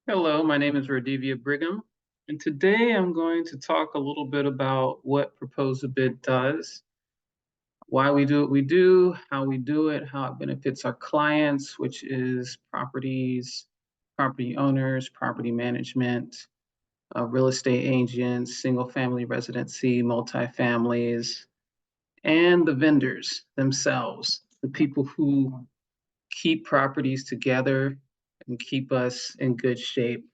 Hello, my name is Rodivia Brigham, and today I'm going to talk a little bit about what Proposabid does, why we do what we do, how we do it, how it benefits our clients, which is properties, property owners, property management, real estate agents, single family residency, multifamilies, and the vendors themselves, the people who keep properties together and keep us in good shape.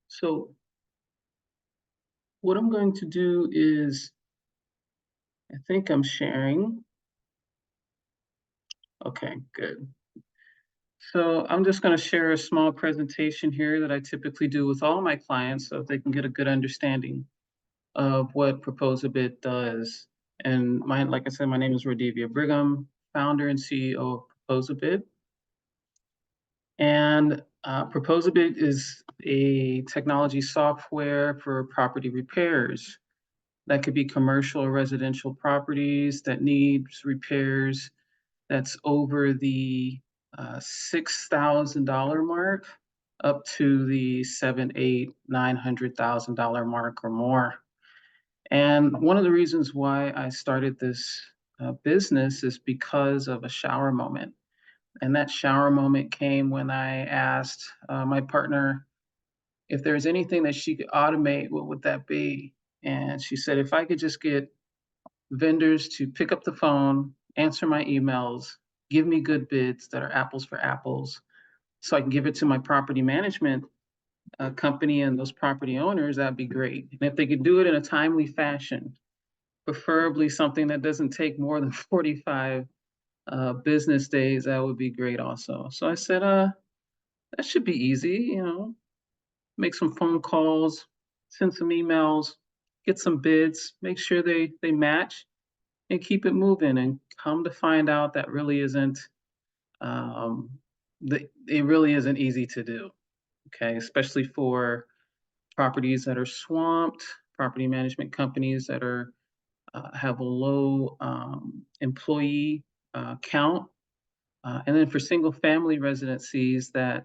So what I'm going to do is, I think I'm sharing. Okay, good. So I'm just going to share a small presentation here that I typically do with all my clients so they can get a good understanding of what Proposabid does. And like I said, my name is Rodivia Brigham, founder and CEO of Proposabid. And Proposabid is a technology software for property repairs. That could be commercial or residential properties that needs repairs that's over the $6,000 mark up to the seven, eight, $900,000 mark or more. And one of the reasons why I started this business is because of a shower moment. And that shower moment came when I asked my partner if there's anything that she could automate, what would that be? And she said, if I could just get vendors to pick up the phone, answer my emails, give me good bids that are apples for apples, so I can give it to my property management company and those property owners, that'd be great. And if they could do it in a timely fashion, preferably something that doesn't take more than 45 business days, that would be great also. So I said, that should be easy, make some phone calls, send some emails, get some bids, make sure they match and keep it moving. And come to find out that really isn't um, it really isn't easy to do. Okay, especially for properties that are swamped, property management companies that are have a low employee count, and then for single family residencies that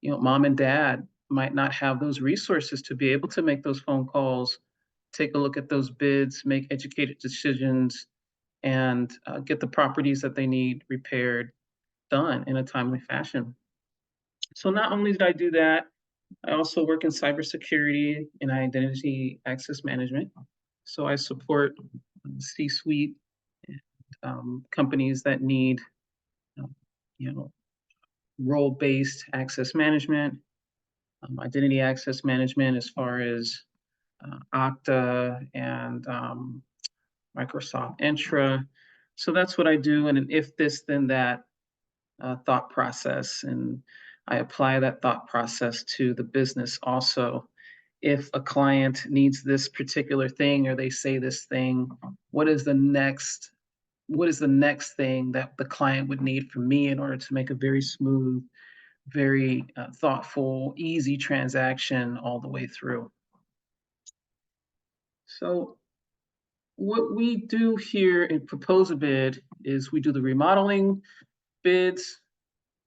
mom and dad might not have those resources to be able to make those phone calls, take a look at those bids, make educated decisions, and get the properties that they need repaired done in a timely fashion. So not only did I do that, I also work in cybersecurity and identity access management. So I support C-suite companies that need, um, you know, role-based access management, identity access management as far as Okta and Microsoft Entra. So that's what I do, and an if this then that thought process, and I apply that thought process to the business also. If a client needs this particular thing or they say this thing, what is the next thing that the client would need from me in order to make a very smooth, very thoughtful, easy transaction all the way through? So what we do here in Proposabid is we do the remodeling bids,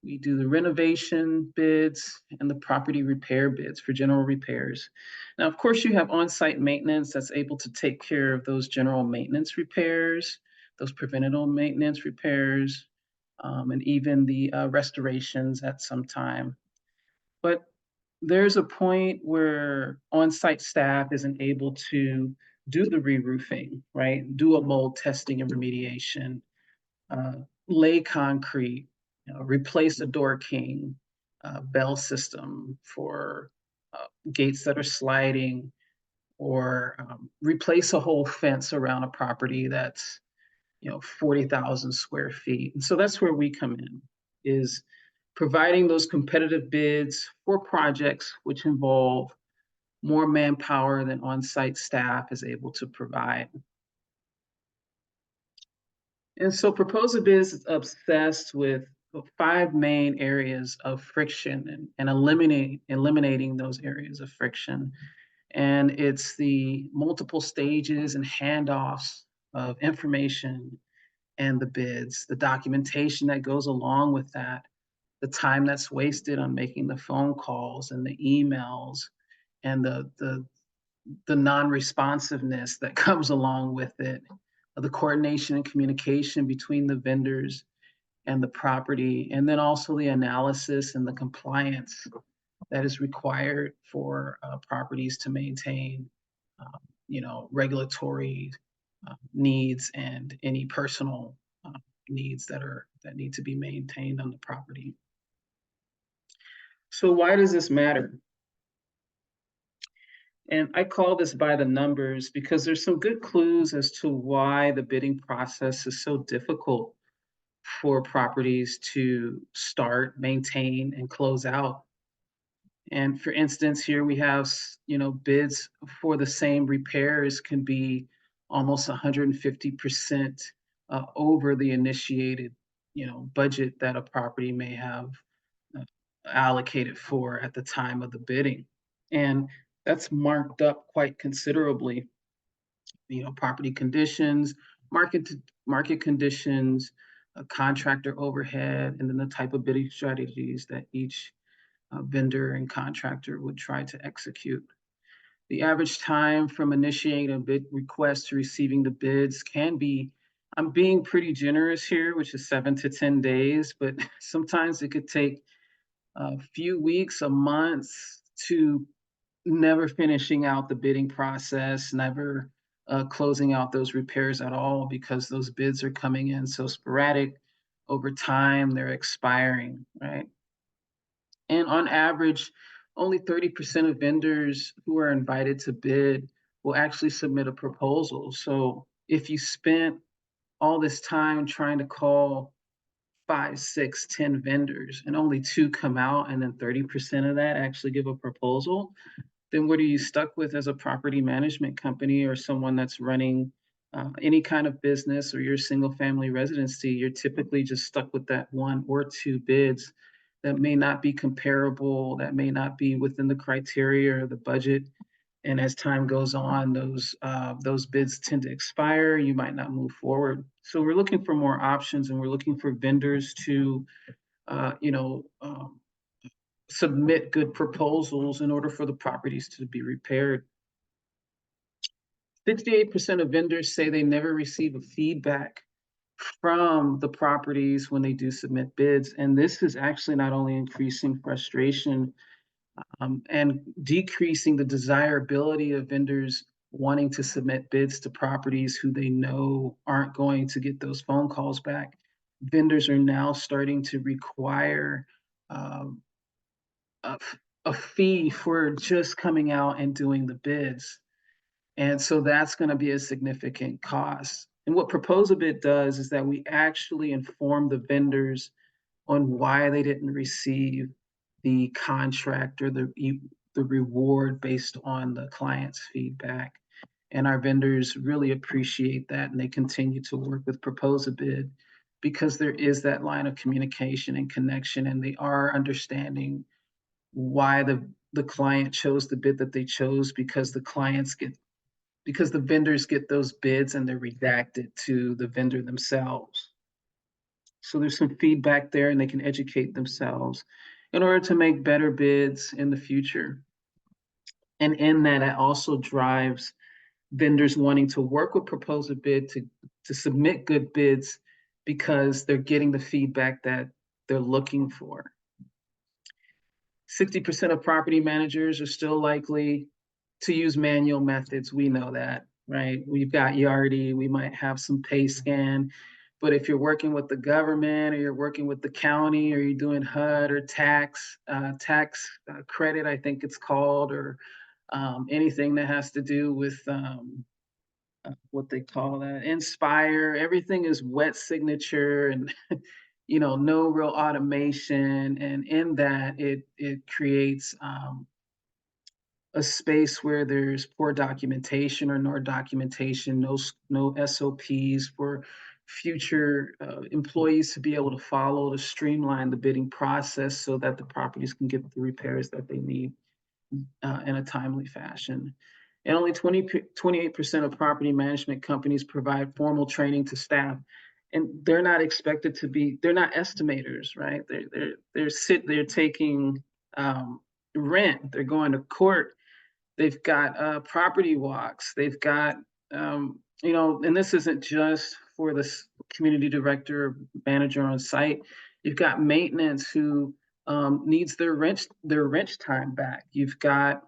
we do the renovation bids and the property repair bids for general repairs. Now, of course, you have on-site maintenance that's able to take care of those general maintenance repairs, those preventative maintenance repairs, and even the restorations at some time. But there's a point where on-site staff isn't able to do the re-roofing, right? Do a mold testing and remediation, uh, lay concrete, replace a door king, bell system for gates that are sliding, or replace a whole fence around a property that's 40,000 square feet. And so that's where we come in, is providing those competitive bids for projects which involve more manpower than on-site staff is able to provide. And so Proposabid is obsessed with five main areas of friction and eliminating those areas of friction. And it's the multiple stages and handoffs of information and the bids, the documentation that goes along with that, the time that's wasted on making the phone calls and the emails and the non-responsiveness that comes along with it, the coordination and communication between the vendors and the property, and then also the analysis and the compliance that is required for properties to maintain, regulatory needs and any personal needs that need to be maintained on the property. So why does this matter? And I call this by the numbers because there's some good clues as to why the bidding process is so difficult for properties to start, maintain, and close out. And for instance, here we have, bids for the same repairs can be almost 150% over the initiated, budget that a property may have uh, allocated for at the time of the bidding. And that's marked up quite considerably. Property conditions, market market conditions, contractor overhead, and then the type of bidding strategies that each vendor and contractor would try to execute. The average time from initiating a bid request to receiving the bids can be, I'm being pretty generous here, which is 7 to 10 days, but sometimes it could take a few weeks, a month to never finishing out the bidding process, never closing out those repairs at all because those bids are coming in so sporadic over time, they're expiring, right? And on average, only 30% of vendors who are invited to bid will actually submit a proposal. So if you spent all this time trying to call 5, 6, 10 vendors and only two come out, and then 30% of that actually give a proposal, then what are you stuck with as a property management company or someone that's running any kind of business, or your single family residency? You're typically just stuck with that one or two bids that may not be comparable, that may not be within the criteria or the budget. And as time goes on, those bids tend to expire. You might not move forward. So we're looking for more options, and we're looking for vendors to, uh, you know, um, submit good proposals in order for the properties to be repaired. 68% of vendors say they never receive a feedback from the properties when they do submit bids. And this is actually not only increasing frustration and decreasing the desirability of vendors wanting to submit bids to properties who they know aren't going to get those phone calls back. Vendors are now starting to require um, a, a fee for just coming out and doing the bids. And so that's going to be a significant cost. And what Proposabid does is that we actually inform the vendors on why they didn't receive the contract or the reward based on the client's feedback. And our vendors really appreciate that, and they continue to work with Proposabid because there is that line of communication and connection, and they are understanding why the client chose the bid that they chose, because the vendors get those bids and they're redacted to the vendor themselves. So there's some feedback there, and they can educate themselves in order to make better bids in the future. And in that, it also drives vendors wanting to work with Proposabid to submit good bids because they're getting the feedback that they're looking for. 60% of property managers are still likely to use manual methods. We know that, right? We've got Yardi, we might have some pay scan, but if you're working with the government, or you're working with the county, or you're doing HUD or tax credit, I think it's called, or anything that has to do with what they call that, Inspire, everything is wet signature and no real automation. And in that, it creates a space where there's poor documentation or no documentation, no SOPs for future employees to be able to follow to streamline the bidding process so that the properties can get the repairs that they need in a timely fashion. And only 28% of property management companies provide formal training to staff. and they're not expected to be. They're not estimators, right? They're taking rent. They're going to court. They've got property walks. They've got and this isn't just for the community director, manager on site. You've got maintenance who needs their wrench time back. You've got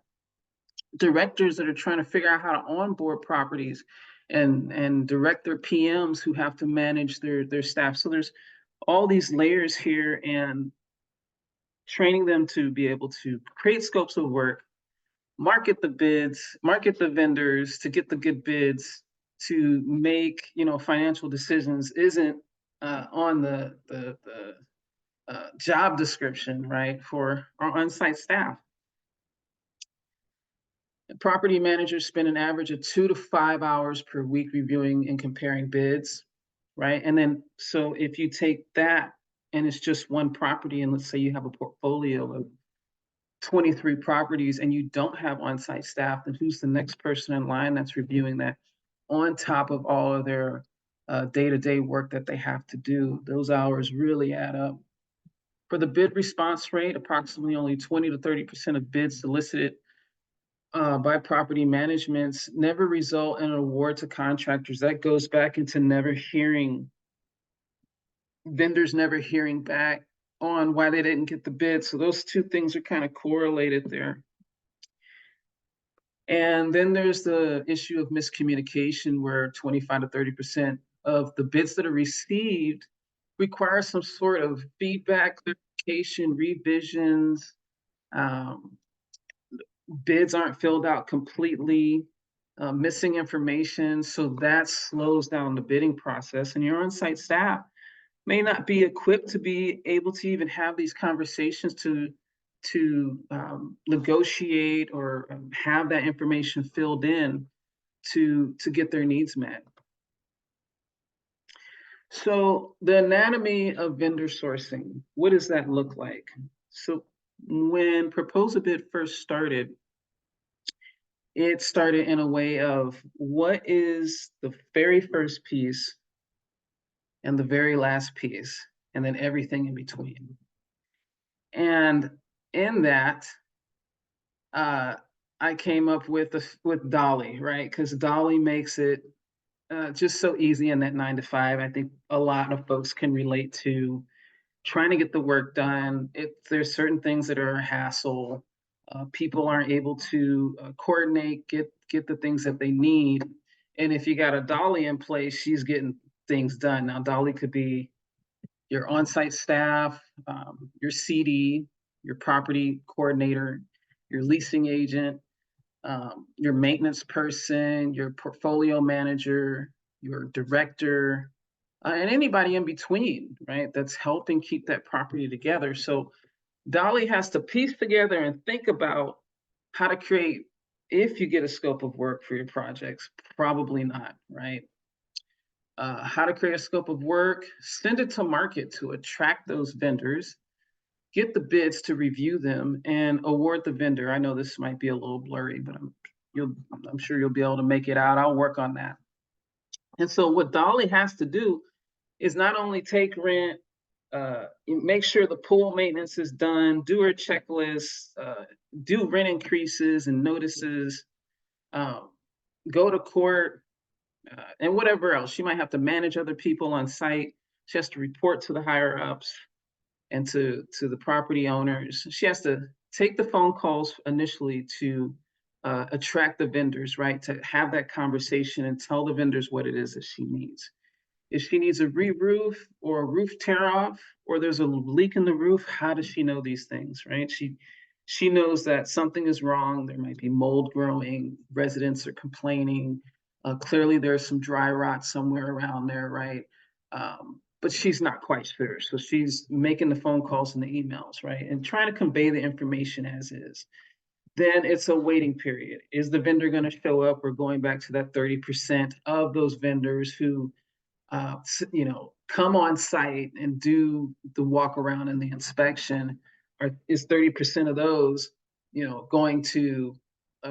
directors that are trying to figure out how to onboard properties and direct their PMs who have to manage their staff. So there's all these layers here, and training them to be able to create scopes of work, market the bids, market the vendors to get the good bids, to make financial decisions isn't on the job description, right, for our on-site staff. Property managers spend an average of 2 to 5 hours per week reviewing and comparing bids, right? And then, so if you take that and it's just one property, and let's say you have a portfolio of 23 properties and you don't have on-site staff, then who's the next person in line that's reviewing that on top of all of their day-to-day work that they have to do? Those hours really add up. For the bid response rate, approximately only 20 to 30% of bids solicited by property managements never result in an award to contractors. That goes back into vendors never hearing back on why they didn't get the bid. So those two things are kind of correlated there. And then there's the issue of miscommunication, where 25 to 30% of the bids that are received require some sort of feedback, clarification, revisions. Bids aren't filled out completely, missing information. So that slows down the bidding process. And your on-site staff may not be equipped to be able to even have these conversations to negotiate or have that information filled in to get their needs met. So the anatomy of vendor sourcing, what does that look like? So when Proposabid first started, it started in a way of what is the very first piece and the very last piece, and then everything in between. And in that, I came up with Dolly, right? Because Dolly makes it just so easy in that 9 to 5. I think a lot of folks can relate to trying to get the work done. There's certain things that are a hassle. People aren't able to coordinate, get the things that they need. And if you got a Dolly in place, she's getting things done. Now, Dolly could be your on-site staff, your CD, your property coordinator, your leasing agent, your maintenance person, your portfolio manager, your director, and anybody in between, right, that's helping keep that property together. So Dolly has to piece together and think about how to create, if you get a scope of work for your projects, probably not, right? How to create a scope of work, send it to market to attract those vendors, get the bids to review them, and award the vendor. I know this might be a little blurry, but I'm sure you'll be able to make it out. I'll work on that. And so what Dolly has to do is not only take rent, make sure the pool maintenance is done, do her checklist, do rent increases and notices, go to court, and whatever else. She might have to manage other people on site. She has to report to the higher ups and to the property owners. She has to take the phone calls initially to attract the vendors, right? To have that conversation and tell the vendors what it is that she needs. If she needs a re-roof or a roof tear off, or there's a leak in the roof, how does she know these things, right? She knows that something is wrong. There might be mold growing, residents are complaining. Clearly there's some dry rot somewhere around there, right? But she's not quite sure. So she's making the phone calls and the emails, right? And trying to convey the information as is. Then it's a waiting period. Is the vendor going to show up? We're going back to that 30% of those vendors who come on site and do the walk around and the inspection, or is 30% of those, going to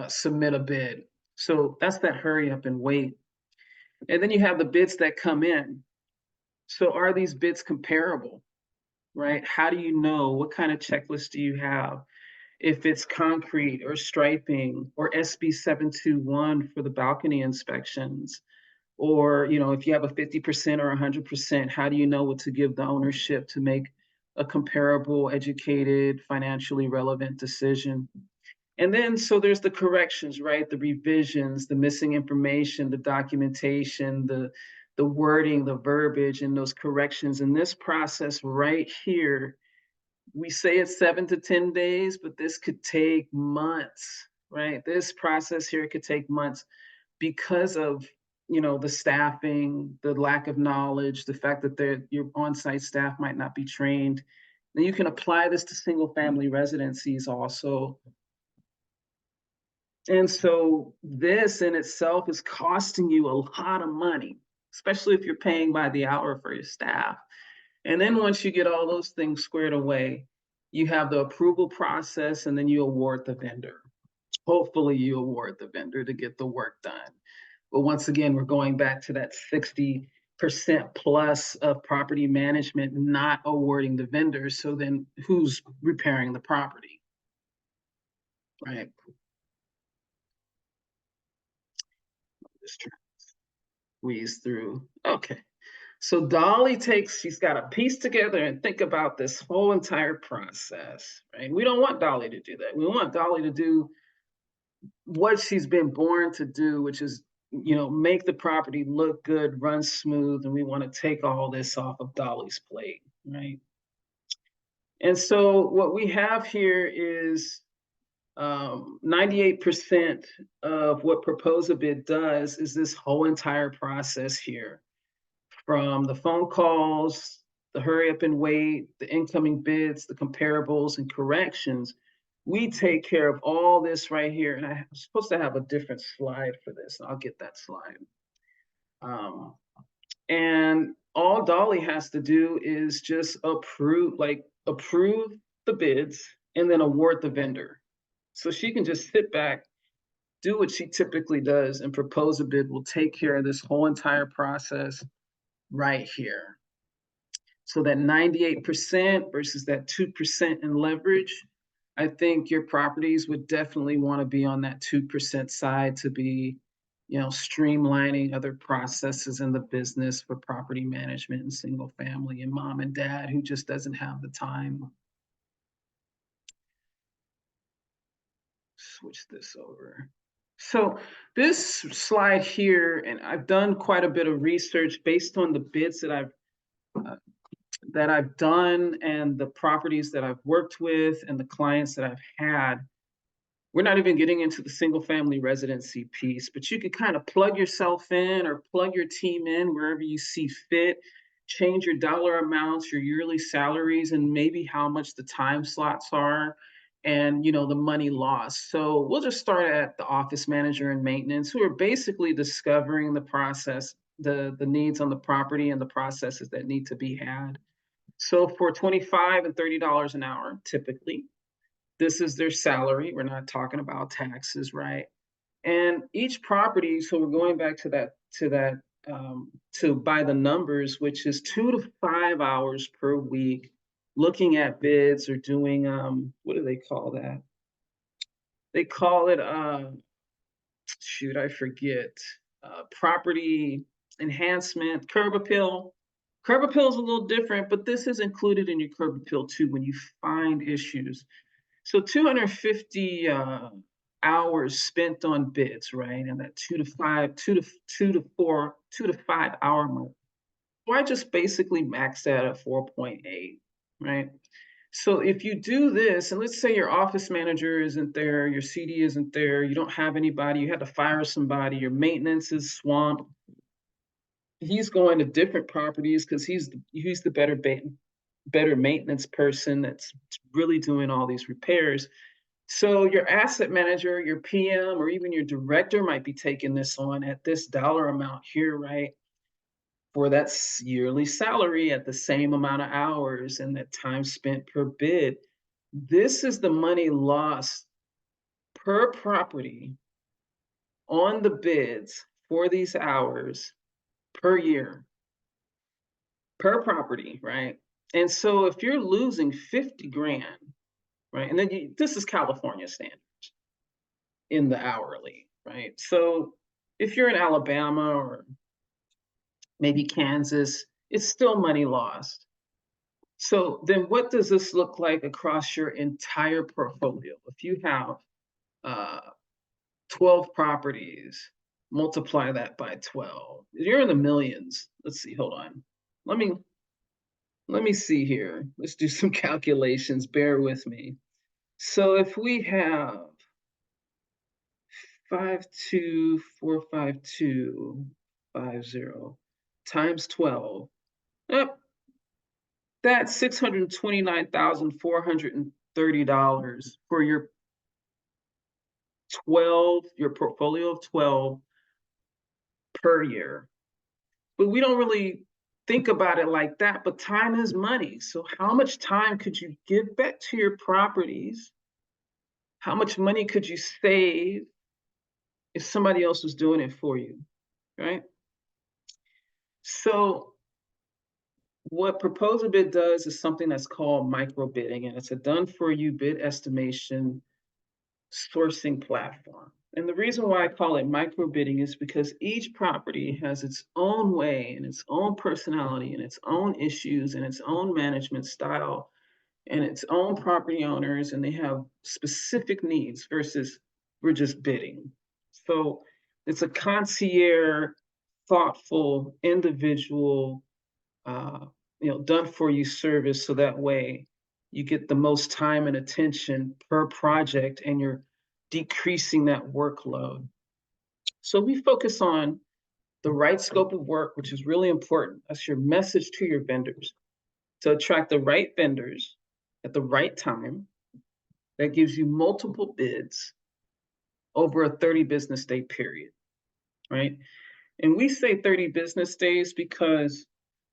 submit a bid? So that's that hurry up and wait. And then you have the bids that come in. So are these bids comparable, right? How do you know? What kind of checklist do you have? If it's concrete or striping or SB 721 for the balcony inspections, or if you have a 50% or 100%, how do you know what to give the ownership to make a comparable, educated, financially relevant decision? And then so there's the corrections, right? The revisions, the missing information, the documentation, the wording, the verbiage, and those corrections. In this process right here, we say it's 7 to 10 days, but this could take months, right? This process here could take months because of the staffing, the lack of knowledge, the fact that your on-site staff might not be trained. Then you can apply this to single family residencies also. And so this in itself is costing you a lot of money, especially if you're paying by the hour for your staff. And then once you get all those things squared away, you have the approval process and then you award the vendor. Hopefully you award the vendor to get the work done. But once again, we're going back to that 60% plus of property management not awarding the vendor. So then who's repairing the property, right? Just trying to squeeze through. Okay. So Dolly she's got to piece together and think about this whole entire process, right? We don't want Dolly to do that. We want Dolly to do what she's been born to do, which is, make the property look good, run smooth, and we want to take all this off of Dolly's plate, right? And so what we have here is 98% of what Proposabid does is this whole entire process here, from the phone calls, the hurry up and wait, the incoming bids, the comparables and corrections. We take care of all this right here. And I'm supposed to have a different slide for this. I'll get that slide. And all Dolly has to do is just approve the bids and then award the vendor. So she can just sit back, do what she typically does, and Proposabid will take care of this whole entire process right here. So that 98% versus that 2% in leverage, I think your properties would definitely want to be on that 2% side to be, streamlining other processes in the business for property management and single family and mom and dad who just doesn't have the time. Switch this over. So this slide here, and I've done quite a bit of research based on the bids that I've done and the properties that I've worked with and the clients that I've had. We're not even getting into the single family residency piece, but you could kind of plug yourself in or plug your team in wherever you see fit, change your dollar amounts, your yearly salaries, and maybe how much the time slots are and the money lost. So we'll just start at the office manager and maintenance, who are basically discovering the process, the needs on the property and the processes that need to be had. So for $25 and $30 an hour, typically, this is their salary. We're not talking about taxes, right? And each property, so we're going back to to by the numbers, which is 2 to 5 hours per week, looking at bids or doing, what do they call that? They call it, shoot, I forget, property enhancement, curb appeal. Curb appeal is a little different, but this is included in your curb appeal too when you find issues. So 250 hours spent on bids, right? And that 2 to 5 hour mark. So I just basically max that at 4.8, right? So if you do this, and let's say your office manager isn't there, your CD isn't there, you don't have anybody, you had to fire somebody, your maintenance is swamped. He's going to different properties because he's the better maintenance person that's really doing all these repairs. So your asset manager, your PM, or even your director might be taking this on at this dollar amount here, right? For that yearly salary at the same amount of hours and that time spent per bid. This is the money lost per property on the bids for these hours per year. per property, right? And so if you're losing 50 grand, right? And then this is California standard in the hourly, right? So if you're in Alabama or maybe Kansas, it's still money lost. So then what does this look like across your entire portfolio? If you have uh, 12 properties, multiply that by 12. You're in the millions. Let's see, hold on. Let me let me see here. Let's do some calculations. Bear with me. So if we have 5245250 times 12, yep, that's $629,430 for your portfolio of 12 per year. But we don't really think about it like that, but time is money. So how much time could you give back to your properties? How much money could you save if somebody else was doing it for you, right? So what Proposabid does is something that's called micro bidding, and it's a done for you bid estimation sourcing platform. And the reason why I call it micro bidding is because each property has its own way and its own personality and its own issues and its own management style and its own property owners, and they have specific needs versus we're just bidding. So it's a concierge, thoughtful, individual, uh, done for you service. So that way you get the most time and attention per project and you're decreasing that workload. So we focus on the right scope of work, which is really important. That's your message to your vendors to attract the right vendors at the right time. That gives you multiple bids over a 30 business day period, right? And we say 30 business days because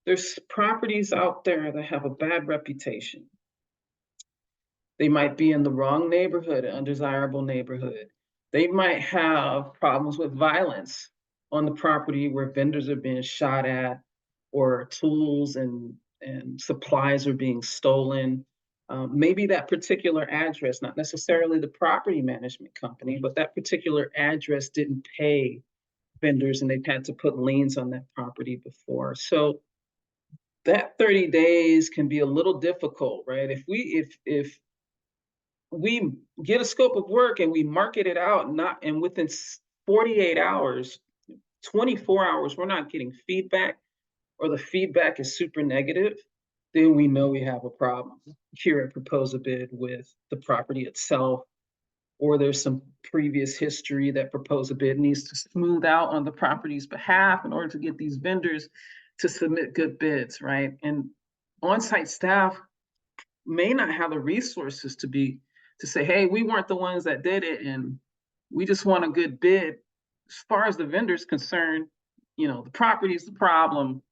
there's properties out there that have a bad reputation. They might be in the wrong neighborhood, an undesirable neighborhood. They might have problems with violence on the property where vendors are being shot at or tools and supplies are being stolen. Maybe that particular address, not necessarily the property management company, but that particular address didn't pay vendors and they've had to put liens on that property before. So that 30 days can be a little difficult, right? If we get a scope of work and we market it out, not and within 48 hours, 24 hours, we're not getting feedback or the feedback is super negative, then we know we have a problem here at Proposabid with the property itself, or there's some previous history that Proposabid needs to smooth out on the property's behalf in order to get these vendors to submit good bids, right? And on-site staff may not have the resources to say, hey, we weren't the ones that did it, and we just want a good bid. As far as the vendor's concerned, the property is the problem,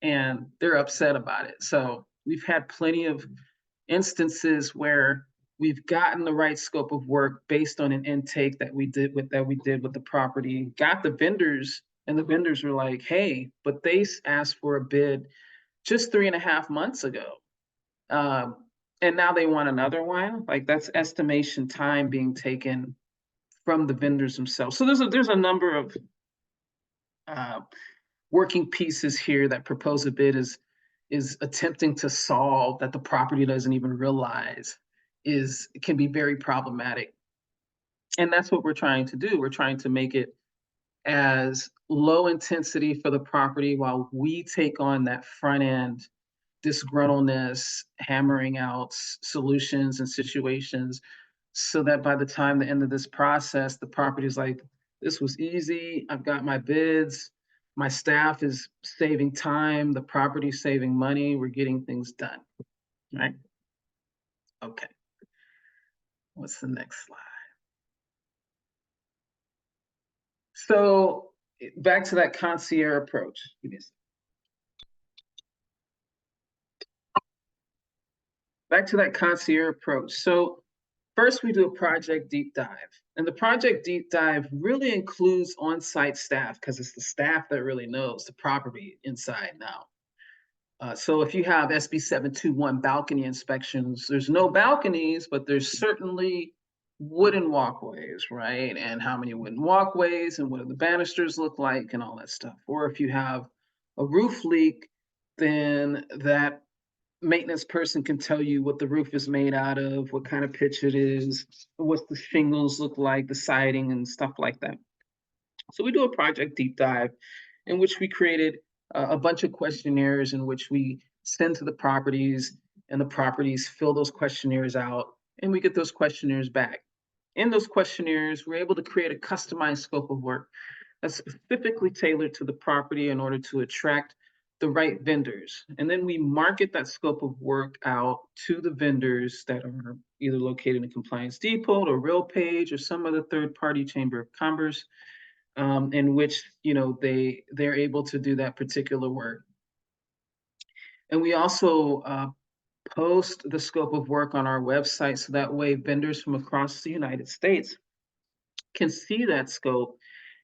and they're upset about it. So we've had plenty of instances where we've gotten the right scope of work based on an intake that we did with the property, got the vendors, and the vendors were like, hey, but they asked for a bid just 3.5 months ago. And now they want another one. Like, that's estimation time being taken from the vendors themselves. So there's a number of working pieces here that Proposabid is attempting to solve that the property doesn't even realize can be very problematic. And that's what we're trying to do. We're trying to make it as low intensity for the property while we take on that front end disgruntledness, hammering out solutions and situations, so that by the time the end of this process, the property is like, this was easy. I've got my bids. My staff is saving time. The property's saving money. We're getting things done, right? Okay. What's the next slide? So back to that concierge approach. Back to that concierge approach. So first, we do a project deep dive. And the project deep dive really includes on-site staff because it's the staff that really knows the property inside now. So if you have SB 721 balcony inspections, there's no balconies, but there's certainly wooden walkways, right? And how many wooden walkways and what do the banisters look like and all that stuff. Or if you have a roof leak, then that maintenance person can tell you what the roof is made out of, what kind of pitch it is, what the shingles look like, the siding and stuff like that. So we do a project deep dive in which we created a bunch of questionnaires in which we send to the properties, and the properties fill those questionnaires out, and we get those questionnaires back. In those questionnaires, we're able to create a customized scope of work that's specifically tailored to the property in order to attract the right vendors. And then we market that scope of work out to the vendors that are either located in Compliance Depot or RealPage or some other third-party chamber of commerce, in which they're able to do that particular work. And we also post the scope of work on our website so that way vendors from across the United States can see that scope.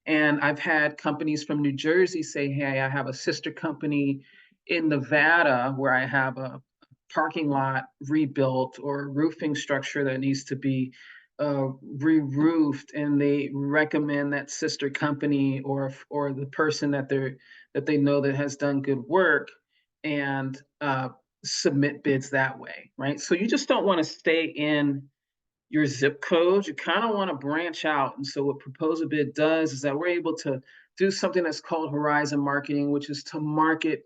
And I've had companies from New Jersey say, hey, I have a sister company in Nevada where I have a parking lot rebuilt or a roofing structure that needs to be re-roofed, and they recommend that sister company or the person that they know that has done good work, and submit bids that way, right? So you just don't want to stay in your zip code. You kind of want to branch out. And so what Proposabid does is that we're able to do something that's called horizon marketing, which is to market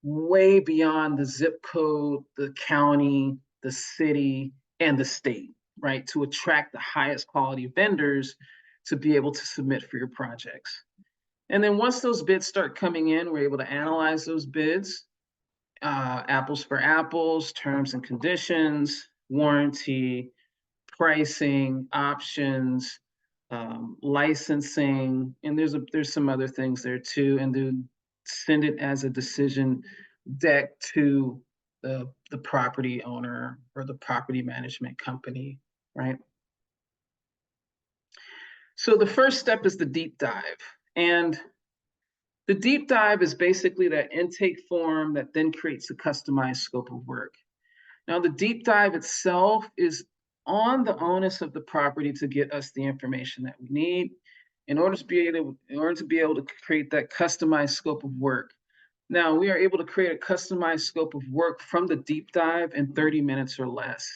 way beyond the zip code, the county, the city, and the state, right? To attract the highest quality vendors to be able to submit for your projects. And then once those bids start coming in, we're able to analyze those bids, apples for apples, terms and conditions, warranty, pricing, options, licensing, and there's some other things there too, and then send it as a decision deck to the property owner or the property management company, right? So the first step is the deep dive. And the deep dive is basically that intake form that then creates a customized scope of work. Now, the deep dive itself is on the onus of the property to get us the information that we need in order to be able to create that customized scope of work. Now, we are able to create a customized scope of work from the deep dive in 30 minutes or less.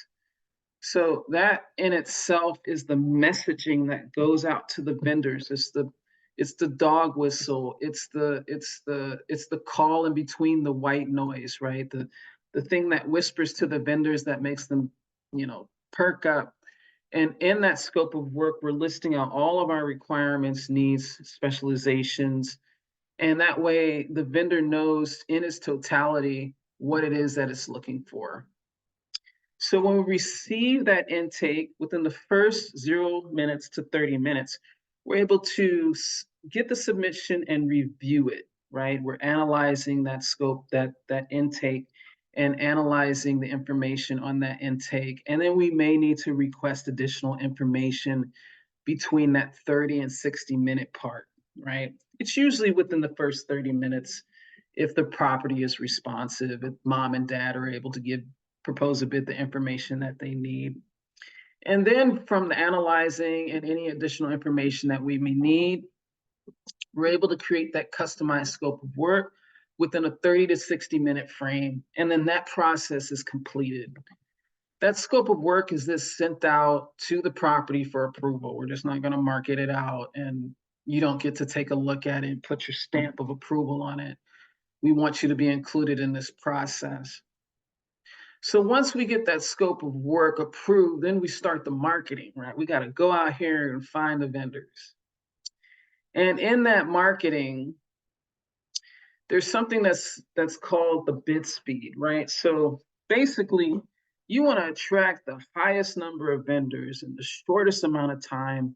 So that in itself is the messaging that goes out to the vendors. It's the dog whistle. It's the call in between the white noise, right? The thing that whispers to the vendors that makes them, perk up. And in that scope of work, we're listing out all of our requirements, needs, specializations, and that way the vendor knows in its totality what it is that it's looking for. So when we receive that intake within the first 0 minutes to 30 minutes, we're able to get the submission and review it, right? We're analyzing that scope, that intake, and analyzing the information on that intake. And then we may need to request additional information between that 30 and 60-minute part, right? It's usually within the first 30 minutes if the property is responsive, if mom and dad are able to give Proposabid the information that they need. And then from the analyzing and any additional information that we may need, we're able to create that customized scope of work within a 30 to 60-minute frame. And then that process is completed. That scope of work is then sent out to the property for approval. We're just not going to market it out and you don't get to take a look at it and put your stamp of approval on it. We want you to be included in this process. So once we get that scope of work approved, then we start the marketing, right? We got to go out here and find the vendors. And in that marketing, there's something that's called the bid speed, right? So basically, you want to attract the highest number of vendors in the shortest amount of time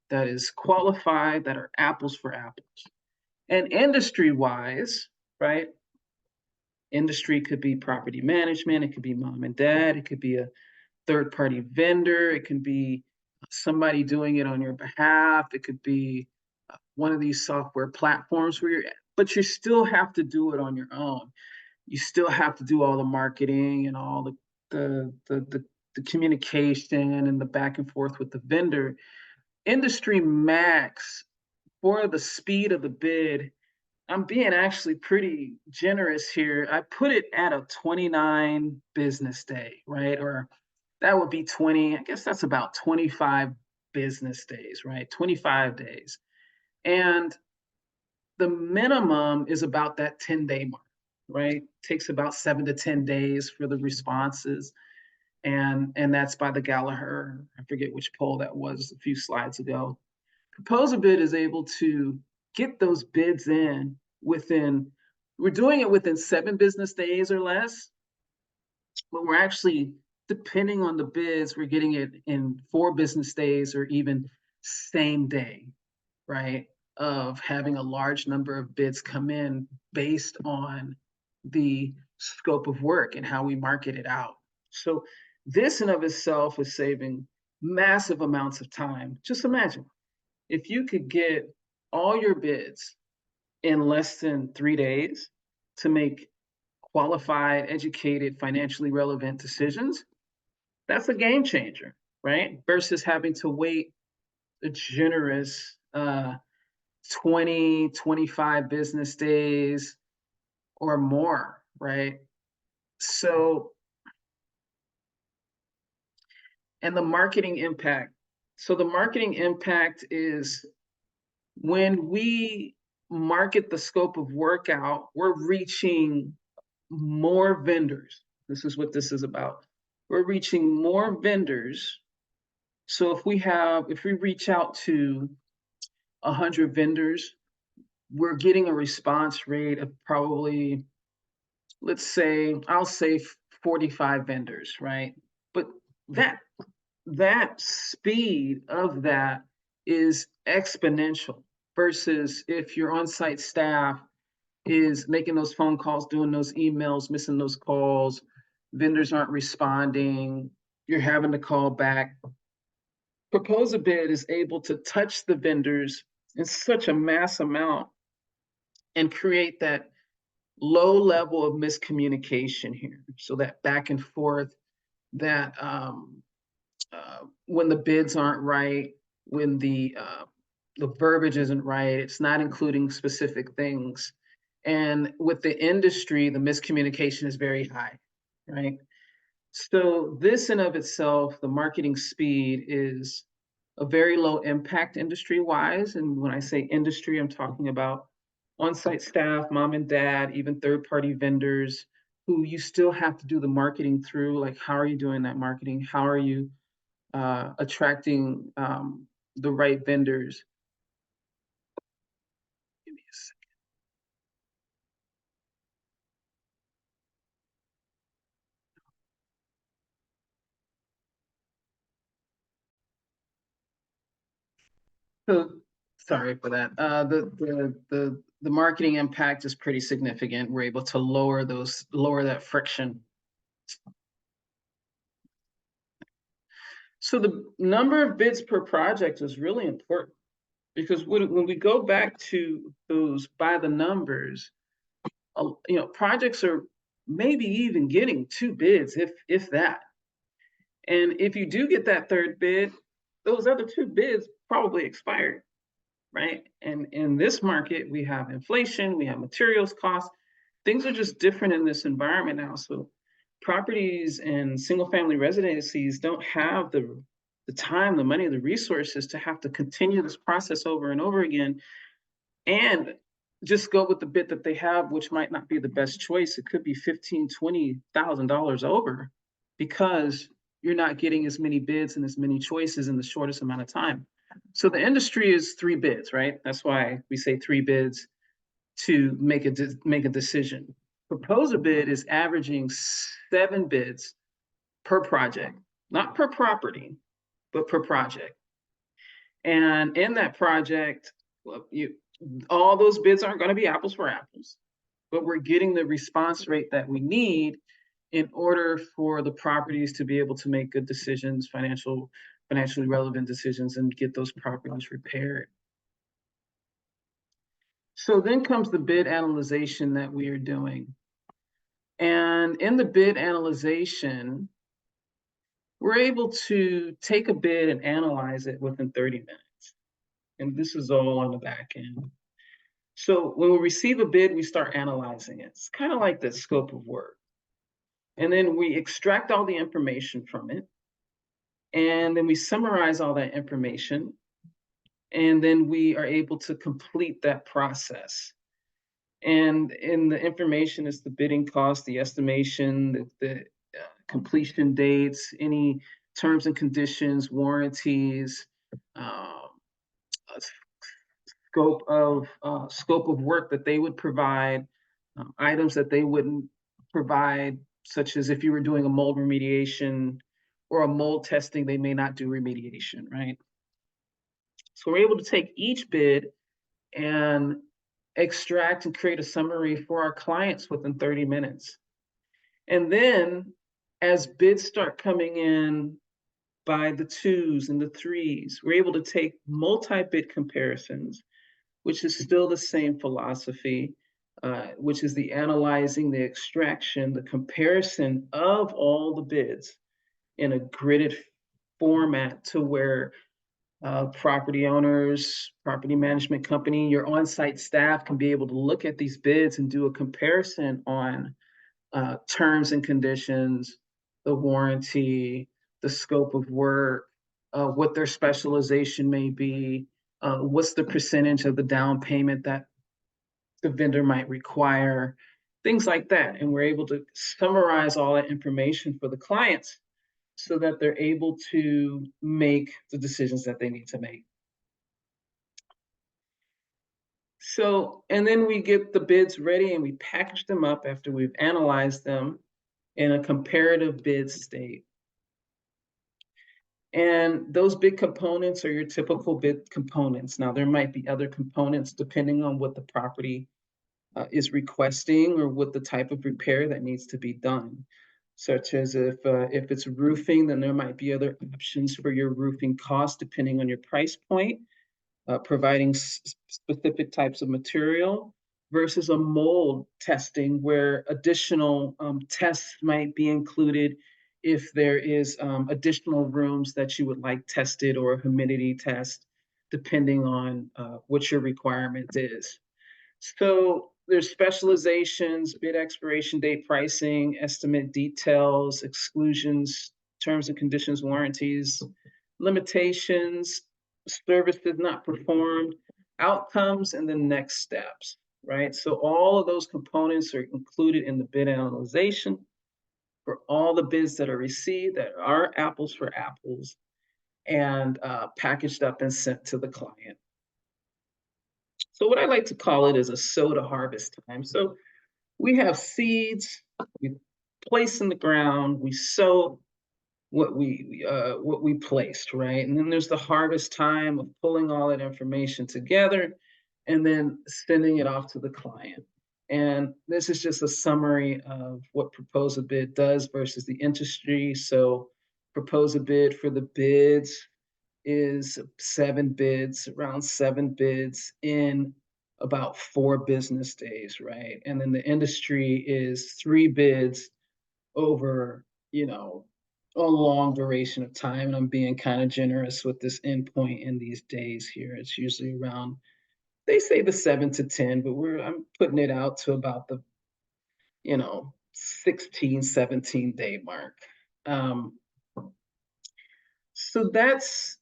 that is qualified, that are apples for apples. And industry-wise, right? Industry could be property management, it could be mom and dad, it could be a third-party vendor, it can be somebody doing it on your behalf, it could be one of these software platforms but you still have to do it on your own. You still have to do all the marketing and all the communication and the back and forth with the vendor. Industry max for the speed of the bid, I'm being actually pretty generous here. I put it at a 29 business day, right? Or that would be 20, I guess that's about 25 business days, right? 25 days. And the minimum is about that 10-day mark, right? Takes about 7 to 10 days for the responses. And that's by the Gallagher. I forget which poll that was a few slides ago. Proposabid is able to get those bids in within, we're doing it within 7 business days or less, but we're actually, depending on the bids, we're getting it in 4 business days or even same day, right? Of having a large number of bids come in based on the scope of work and how we market it out. So this in of itself is saving massive amounts of time. Just imagine if you could get all your bids in less than 3 days to make qualified, educated, financially relevant decisions, that's a game changer, right? Versus having to wait a generous 20, 25 business days or more, right? So, and the marketing impact. So, the marketing impact is when we market the scope of work out, we're reaching more vendors. This is what this is about. We're reaching more vendors. So if we reach out to 100 vendors, we're getting a response rate of probably, I'll say 45 vendors, right? But that that speed of that is exponential versus if your on-site staff is making those phone calls, doing those emails, missing those calls, vendors aren't responding, you're having to call back. Proposabid is able to touch the vendors in such a mass amount and create that low level of miscommunication here. So that back and forth, that when the bids aren't right, when the verbiage isn't right, it's not including specific things. And with the industry, the miscommunication is very high, right? So this in of itself, the marketing speed is a very low impact industry wise. And when I say industry, I'm talking about on-site staff, mom and dad, even third-party vendors who you still have to do the marketing through. Like, how are you doing that marketing? How are you attracting the right vendors? Give me a second. So sorry for that. The marketing impact is pretty significant. We're able to lower that friction. So the number of bids per project is really important because when we go back to those by the numbers, projects are maybe even getting 2 bids, if that. And if you do get that third bid, those other 2 bids probably expired, right? And in this market, we have inflation, we have materials costs. Things are just different in this environment now. So properties and single family residencies don't have the time, the money, the resources to have to continue this process over and over again and just go with the bid that they have, which might not be the best choice. It could be $15,000, $20,000 over because you're not getting as many bids and as many choices in the shortest amount of time. So the industry is 3 bids, right? That's why we say 3 bids to make a decision. Proposabid is averaging 7 bids per project, not per property, but per project. And in that project, well, all those bids aren't going to be apples for apples, but we're getting the response rate that we need in order for the properties to be able to make good decisions, financially relevant decisions, and get those properties repaired. So then comes the bid analyzation that we are doing. And in the bid analyzation, we're able to take a bid and analyze it within 30 minutes. And this is all on the back end. So when we receive a bid, we start analyzing it. It's kind of like the scope of work. And then we extract all the information from it. And then we summarize all that information. And then we are able to complete that process. And in the information is the bidding cost, the estimation, the completion dates, any terms and conditions, warranties, um, scope of work that they would provide, items that they wouldn't provide, such as if you were doing a mold remediation or a mold testing, they may not do remediation, right? So we're able to take each bid and extract and create a summary for our clients within 30 minutes. And then as bids start coming in by the twos and the threes, we're able to take multi-bid comparisons, which is still the same philosophy, which is the analyzing, the extraction, the comparison of all the bids in a gridded format to where property owners, property management company, your on-site staff can be able to look at these bids and do a comparison on terms and conditions, the warranty, the scope of work, what their specialization may be, what's the percentage of the down payment that the vendor might require, things like that. And we're able to summarize all that information for the clients so that they're able to make the decisions that they need to make. So, and then we get the bids ready and we package them up after we've analyzed them in a comparative bid state. And those bid components are your typical bid components. Now, there might be other components depending on what the property is requesting or what the type of repair that needs to be done. Such as if it's roofing, then there might be other options for your roofing cost depending on your price point, providing specific types of material versus a mold testing where additional tests might be included if there is additional rooms that you would like tested or a humidity test, depending on what your requirement is. So there's specializations, bid expiration date pricing, estimate details, exclusions, terms and conditions, warranties, limitations, services not performed, outcomes, and then next steps, right? So all of those components are included in the bid analyzation for all the bids that are received that are apples for apples and packaged up and sent to the client. So what I like to call it is a soda harvest time. So we have seeds, we place in the ground, we sow what we placed, right? And then there's the harvest time of pulling all that information together and then sending it off to the client. And this is just a summary of what Proposabid does versus the industry. So Proposabid for the bids is around seven bids in about 4 business days, right? And then the industry is 3 bids over, a long duration of time. And I'm being kind of generous with this endpoint in these days here. It's usually around, they say the 7 to 10, but I'm putting it out to about the, 16, 17 day mark. So that's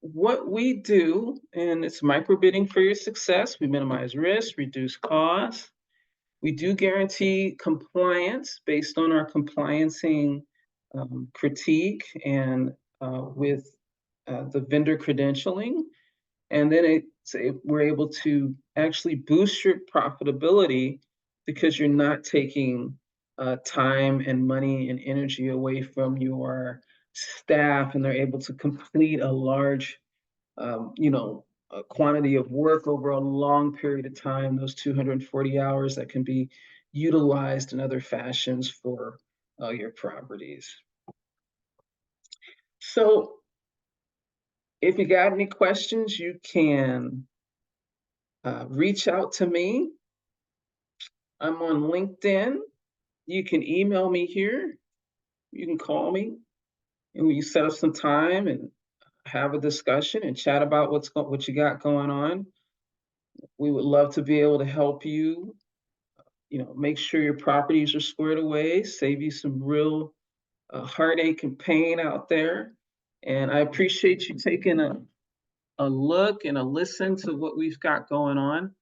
what we do, and it's micro bidding for your success. We minimize risk, reduce costs. We do guarantee compliance based on our compliancing critique and with the vendor credentialing. And then we're able to actually boost your profitability because you're not taking time and money and energy away from your staff, and they're able to complete a large, a quantity of work over a long period of time, those 240 hours that can be utilized in other fashions for your properties. So if you got any questions, you can reach out to me. I'm on LinkedIn. you can email me here, you can call me, and we set up some time and have a discussion and chat about what you got going on. We would love to be able to help you, make sure your properties are squared away, save you some real heartache and pain out there. And I appreciate you taking a look and a listen to what we've got going on.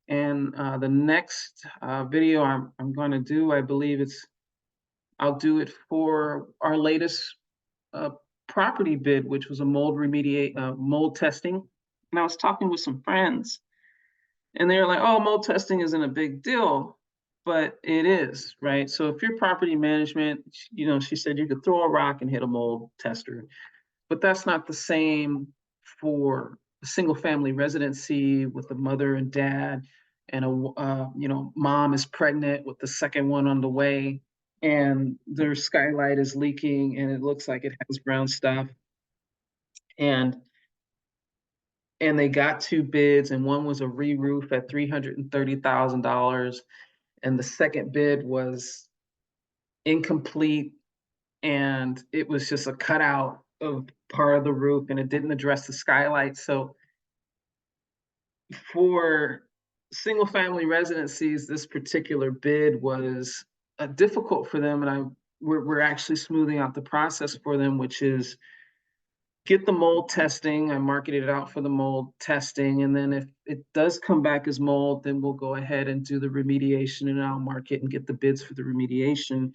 And the next video I'm going to do, I believe I'll do it for our latest uh, property bid, which was a mold testing. And I was talking with some friends, and they were like, "Oh, mold testing isn't a big deal," but it is, right? So if you're property management, she said you could throw a rock and hit a mold tester, but that's not the same for a single family residency with a mother and dad, and mom is pregnant with the second one on the way, and their skylight is leaking and it looks like it has brown stuff, and they got two bids, and one was a re-roof at $330,000, and the second bid was incomplete, and it was just a cutout of part of the roof, and it didn't address the skylight. So for single family residencies, this particular bid was difficult for them, and we're actually smoothing out the process for them, which is get the mold testing. I marketed it out for the mold testing, and then if it does come back as mold, then we'll go ahead and do the remediation, and I'll market and get the bids for the remediation.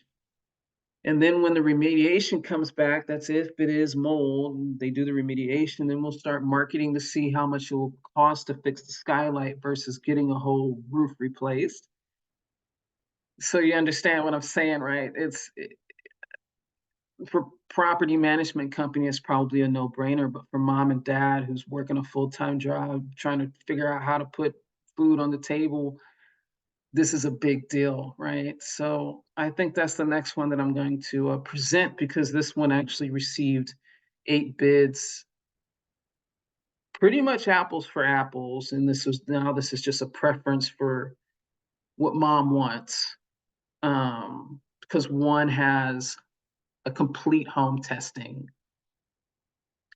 And then when the remediation comes back, that's if it is mold, they do the remediation, then we'll start marketing to see how much it will cost to fix the skylight versus getting a whole roof replaced. So you understand what I'm saying, right? For property management company, it's probably a no-brainer, but for mom and dad who's working a full-time job, trying to figure out how to put food on the table, this is a big deal, right? So I think that's the next one that I'm going to present, because this one actually received 8 bids, pretty much apples for apples. And this is just a preference for what mom wants, because one has a complete home testing,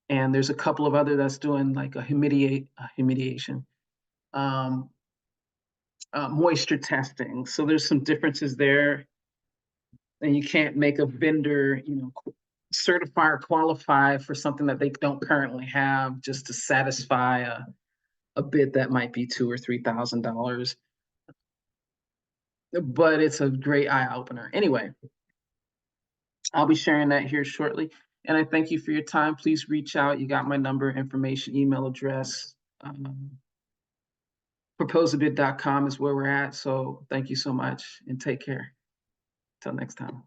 and there's a couple of other that's doing like a humidation, um, moisture testing. So there's some differences there, and you can't make a vendor, certify or qualify for something that they don't currently have just to satisfy a bid that might be $2,000 or $3,000. But it's a great eye opener. Anyway, I'll be sharing that here shortly. And I thank you for your time. Please reach out. You got my number, information, email address. Proposabid.com is where we're at. So thank you so much and take care. Till next time.